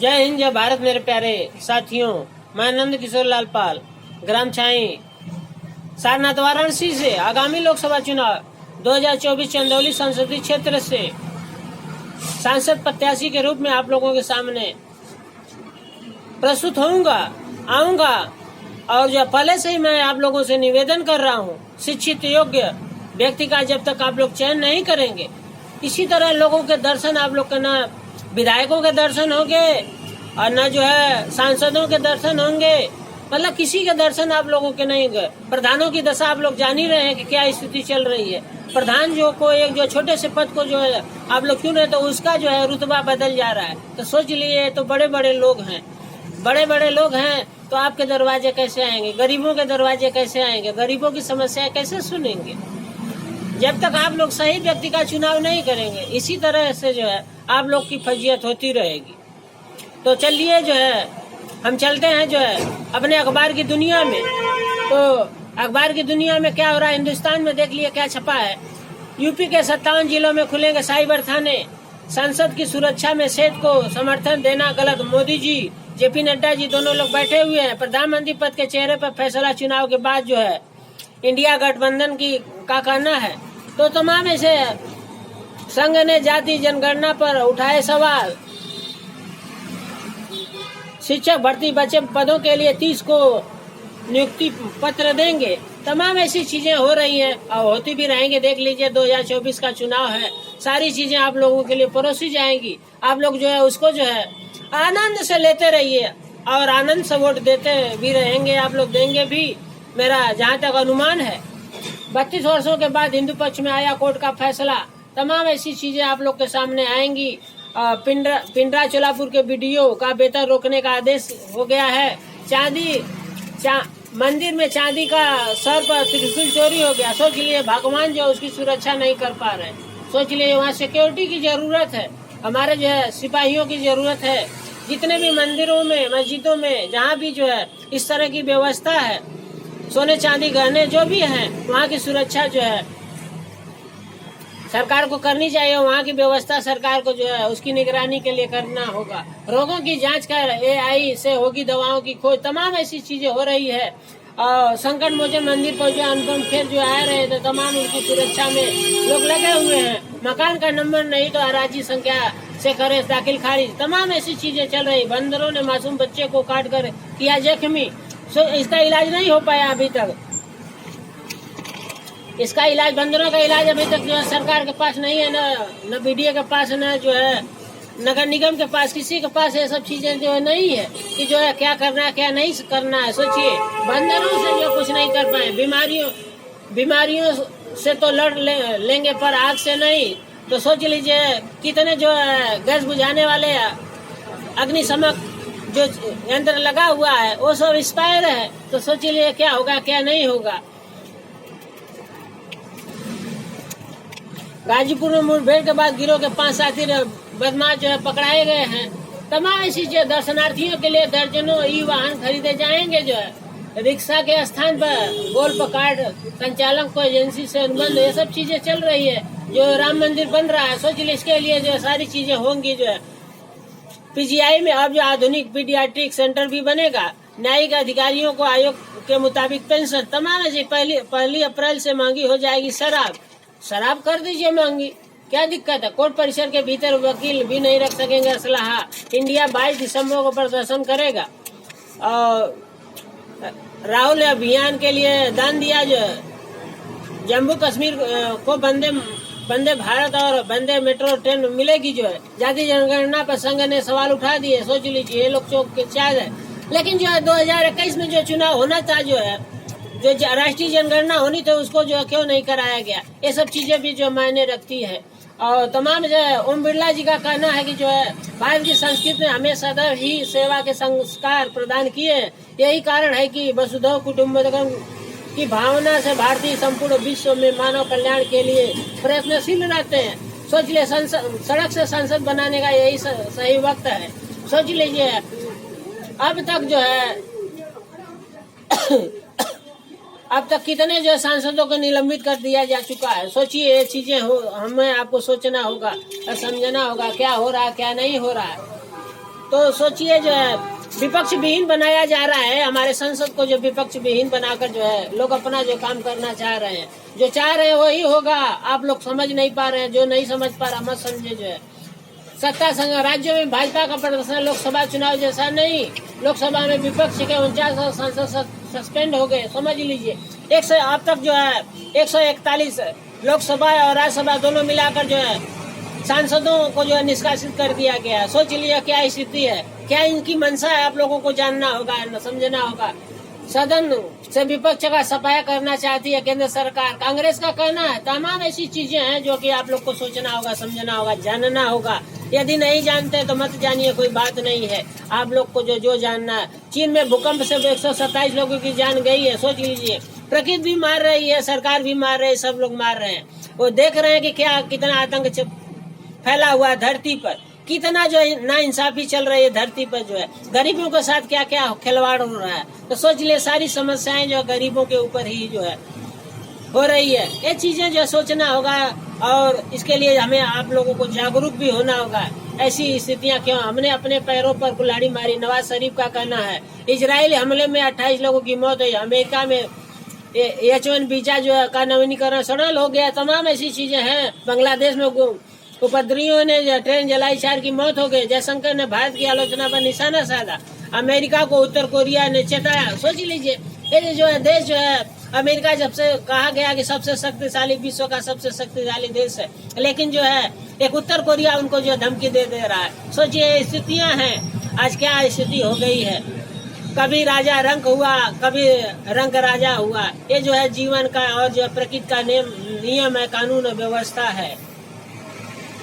जय हिंद, जय भारत मेरे प्यारे साथियों। मैं नंद किशोर लाल पाल, ग्राम छाई, सारनाथ, वाराणसी से आगामी लोकसभा चुनाव 2024 चंदौली संसदीय क्षेत्र से सांसद प्रत्याशी के रूप में आप लोगों के सामने प्रस्तुत आऊंगा। और जो पहले से ही मैं आप लोगों से निवेदन कर रहा हूं, शिक्षित योग्य व्यक्ति का जब तक आप लोग चयन नहीं करेंगे, इसी तरह लोगों के दर्शन आप लोग के न विधायकों के दर्शन होंगे और न जो है सांसदों के दर्शन होंगे, मतलब किसी के दर्शन आप लोगों के नहीं होंगे। प्रधानों की दशा आप लोग जान ही रहे हैं कि क्या स्थिति चल रही है। प्रधान जो को एक जो छोटे से पद को जो है आप लोग क्यों नहीं, तो उसका जो है रुतबा बदल जा रहा है। तो सोच लिए, तो बड़े बड़े लोग हैं, तो आपके दरवाजे कैसे आएंगे? गरीबों के दरवाजे कैसे आएंगे? गरीबों की समस्याएं कैसे सुनेंगे? जब तक आप लोग सही व्यक्ति का चुनाव नहीं करेंगे, इसी तरह से जो है आप लोग की फजीयत होती रहेगी। तो चलिए जो है हम चलते हैं जो है अपने अखबार की दुनिया में। तो अखबार की दुनिया में क्या हो रहा है, हिंदुस्तान में देख लिए क्या छपा है। यूपी के 57 जिलों में खुलेंगे साइबर थाने। संसद की सुरक्षा में सेठ को समर्थन देना गलत। मोदी जी, जेपी नड्डा जी दोनों लोग बैठे हुए हैं। प्रधानमंत्री पद के चेहरे पर फैसला चुनाव के बाद जो है इंडिया गठबंधन का कहना है। तो तमाम ऐसे संघ ने जाति जनगणना पर उठाए सवाल। शिक्षक भर्ती बचे पदों के लिए 30 को नियुक्ति पत्र देंगे। तमाम ऐसी चीजें हो रही हैं और होती भी रहेंगे। देख लीजिए 2024 का चुनाव है, सारी चीजें आप लोगों के लिए परोसी जाएंगी। आप लोग जो है उसको जो है आनंद से लेते रहिए और आनंद से वोट देते भी रहेंगे। आप लोग देंगे भी, मेरा जहाँ तक अनुमान है। 32 वर्षों के बाद हिंदू पक्ष में आया कोर्ट का फैसला। तमाम ऐसी चीजें आप लोग के सामने आएंगी। पिंडरा चोलापुर के वीडियो का वेतन रोकने का आदेश हो गया है। मंदिर में चांदी का सर पर त्रिशूल चोरी हो गया। सोच लिए भगवान जो उसकी सुरक्षा नहीं कर पा रहे। सोच लिए वहाँ सिक्योरिटी की जरूरत है, हमारे जो है सिपाहियों की जरूरत है। जितने भी मंदिरों में, मस्जिदों में, जहाँ भी जो है इस तरह की व्यवस्था है, सोने चांदी गहने जो भी हैं, वहाँ की सुरक्षा जो है सरकार को करनी चाहिए। वहाँ की व्यवस्था सरकार को जो है उसकी निगरानी के लिए करना होगा। रोगों की जांच कर AI से होगी दवाओं की खोज। तमाम ऐसी चीजें हो रही है। और संकट मोचन मंदिर पर जो अनुपम खेर जो आ रहे थे, तमाम उनकी सुरक्षा में लोग लगे हुए हैं। मकान का नंबर नहीं तो अराजी संख्या से करे दाखिल खारिज। तमाम ऐसी चीजें चल रही। बंदरों ने मासूम बच्चे को काट कर किया जख्मी। इसका इलाज नहीं हो पाया अभी तक। इसका इलाज, बंदरों का इलाज अभी तक जो है सरकार के पास नहीं है, न BDO के पास, न जो है नगर निगम के पास, किसी के पास ये सब चीजें जो है नहीं है कि जो है क्या करना है क्या नहीं करना है। सोचिए, बंदरों से जो कुछ नहीं कर पाए, बीमारियों से तो लड़ लेंगे पर आग से नहीं। तो सोच लीजिए कितने जो है गैस बुझाने वाले अग्निशमक जो यंत्र लगा हुआ है वो सब एक्सपायर है। तो सोच लीजिए क्या होगा क्या नहीं होगा। गाजीपुर में मुठभेड़ के बाद गिरोह के 5 साथी बदमाश जो है पकड़ाए गए हैं। तमाम ऐसी दर्शनार्थियों के लिए दर्जनों वाहन खरीदे जाएंगे। जो है रिक्शा के स्थान पर गोल्फ कार्ड संचालक को एजेंसी से अनुबंध, ये सब चीजें चल रही है। जो राम मंदिर बन रहा है, सोच लीजिए इसके लिए जो सारी चीजें होंगी। जो है PGI में अब जो आधुनिक पीडियाट्रिक सेंटर भी बनेगा। न्यायिक अधिकारियों को आयोग के मुताबिक पेंशन। तमाम ऐसी पहली अप्रैल से महंगी हो जाएगी शराब कर दीजिए महंगी, क्या दिक्कत है। कोर्ट परिसर के भीतर वकील भी नहीं रख सकेंगे असलाहा। इंडिया 22 दिसंबर को प्रदर्शन करेगा। और राहुल अभियान के लिए दान दिया। जो जम्मू कश्मीर को वंदे भारत और वंदे मेट्रो ट्रेन मिलेगी। जो है जाति जनगणना पर संघ ने सवाल उठा दिए। सोच लीजिए ये लोग चौक के चार है। लेकिन जो है 2021 में जो चुनाव होना था, जो है जो राष्ट्रीय जनगणना होनी थी, उसको जो है क्यों नहीं कराया गया। ये सब चीजें भी जो मायने रखती है। और तमाम जो है ओम बिरला जी का कहना है कि जो है भारत की संस्कृति ने हमें सदैव ही सेवा के संस्कार प्रदान किए हैं। यही कारण है कि वसुधैव कुटुंबकम की भावना से भारतीय संपूर्ण विश्व में मानव कल्याण के लिए प्रयत्नशील रहते हैं। सोच लीजिए सड़क से संसद बनाने का यही सही वक्त है। सोच लीजिए अब तक जो है अब तक कितने जो सांसदों को निलंबित कर दिया जा चुका है। सोचिए ये चीजें हमें आपको सोचना होगा और समझना होगा क्या हो रहा है क्या नहीं हो रहा है। तो सोचिए जो है विपक्ष विहीन बनाया जा रहा है, हमारे संसद को जो विपक्ष विहीन बनाकर जो है लोग अपना जो काम करना चाह रहे हैं, जो चाह रहे हैं वही होगा। आप लोग समझ नहीं पा रहे हैं, जो नहीं समझ पा रहा मत समझे। जो है सत्ता संघ राज्य में भाजपा का प्रदर्शन लोकसभा चुनाव जैसा नहीं, लोकसभा में विपक्ष के 49 सांसद सस्पेंड हो गए, समझ लीजिए। अब तक जो है 141 लोकसभा और राज्यसभा दोनों मिलाकर जो है सांसदों को जो है निष्कासित कर दिया गया है। सोच लीजिए क्या स्थिति है, क्या इनकी मंशा है, आप लोगों को जानना होगा, समझना होगा। सदन से विपक्ष का सफाया करना चाहती है केंद्र सरकार। कांग्रेस का कहना है तमाम ऐसी चीजें हैं जो कि आप लोग को सोचना होगा, समझना होगा, जानना होगा। यदि नहीं जानते तो मत जानिए, कोई बात नहीं है। आप लोग को जो जानना है, चीन में भूकंप से 127 लोगों की जान गई है, सोच लीजिए। प्रकृति भी मार रही है, सरकार भी मार रही है, सब लोग मार रहे हैं। वो देख रहे हैं कि क्या कितना आतंक फैला हुआ है धरती पर, कितना जो ना इंसाफी चल रही है धरती पर, जो है गरीबों के साथ क्या क्या खिलवाड़ हो रहा है। तो सोच लिए सारी समस्याएं जो गरीबों के ऊपर ही जो है हो रही है। ये चीजें जो सोचना होगा और इसके लिए हमें आप लोगों को जागरूक भी होना होगा। ऐसी स्थितियां क्यों, हमने अपने पैरों पर कुल्हाड़ी मारी। नवाज शरीफ का कहना है इजरायली हमले में 28 लोगों की मौत हुई, अमेरिका में H1 वीजा जो है का नवीनीकरण सरल हो गया। तमाम ऐसी चीजें हैं। बांग्लादेश में उपद्रवियों ने ट्रेन जलाई, 4 की मौत हो गई। जयशंकर ने भारत की आलोचना पर निशाना साधा। अमेरिका को उत्तर कोरिया ने चेताया। सोच लीजिए ये जो है देश जो है अमेरिका, जब से कहा गया कि सबसे शक्तिशाली, विश्व का सबसे शक्तिशाली देश है, लेकिन जो है एक उत्तर कोरिया उनको जो धमकी दे रहा है। सोचिए स्थितियां हैं आज, क्या स्थिति हो गई है। कभी राजा रंक हुआ, कभी रंक राजा हुआ। ये जो है जीवन का और जो प्रकृति का नियम है, कानून व्यवस्था है।